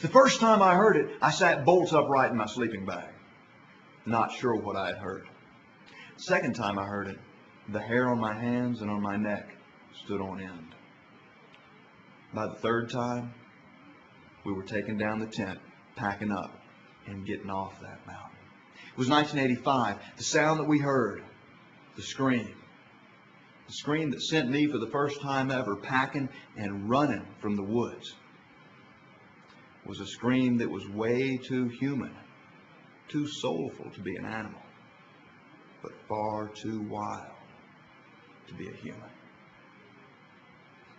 The first time I heard it, I sat bolt upright in my sleeping bag, not sure what I had heard. The second time I heard it, the hair on my hands and on my neck stood on end. By the third time, we were taking down the tent, packing up, and getting off that mountain. It was 1985. The sound that we heard, the scream that sent me for the first time ever packing and running from the woods, was a scream that was way too human, too soulful to be an animal, but far too wild to be a human.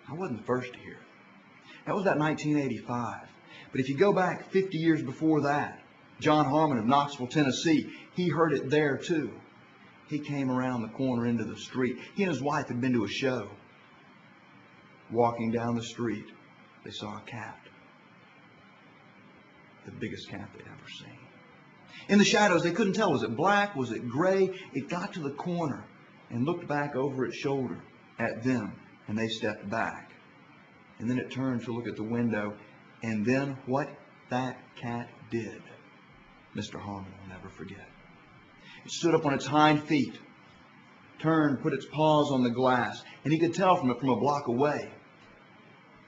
I wasn't the first to hear it. That was that 1985. But if you go back 50 years before that, John Harmon of Knoxville, Tennessee, he heard it there too. He came around the corner into the street. He and his wife had been to a show. Walking down the street, they saw a cat. The biggest cat they'd ever seen. In the shadows, they couldn't tell. Was it black? Was it gray? It got to the corner and looked back over its shoulder at them, and they stepped back. And then it turned to look at the window, and then what that cat did, Mr. Harmon will never forget. It stood up on its hind feet, turned, put its paws on the glass, and he could tell from it from a block away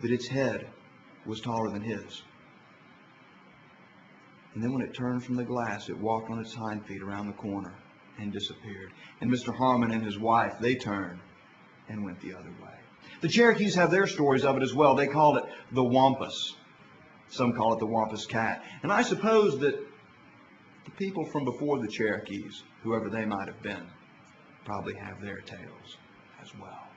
that its head was taller than his. And then when it turned from the glass, it walked on its hind feet around the corner and disappeared. And Mr. Harmon and his wife, they turned and went the other way. The Cherokees have their stories of it as well. They call it the wampus. Some call it the wampus cat. And I suppose that the people from before the Cherokees, whoever they might have been, probably have their tales as well.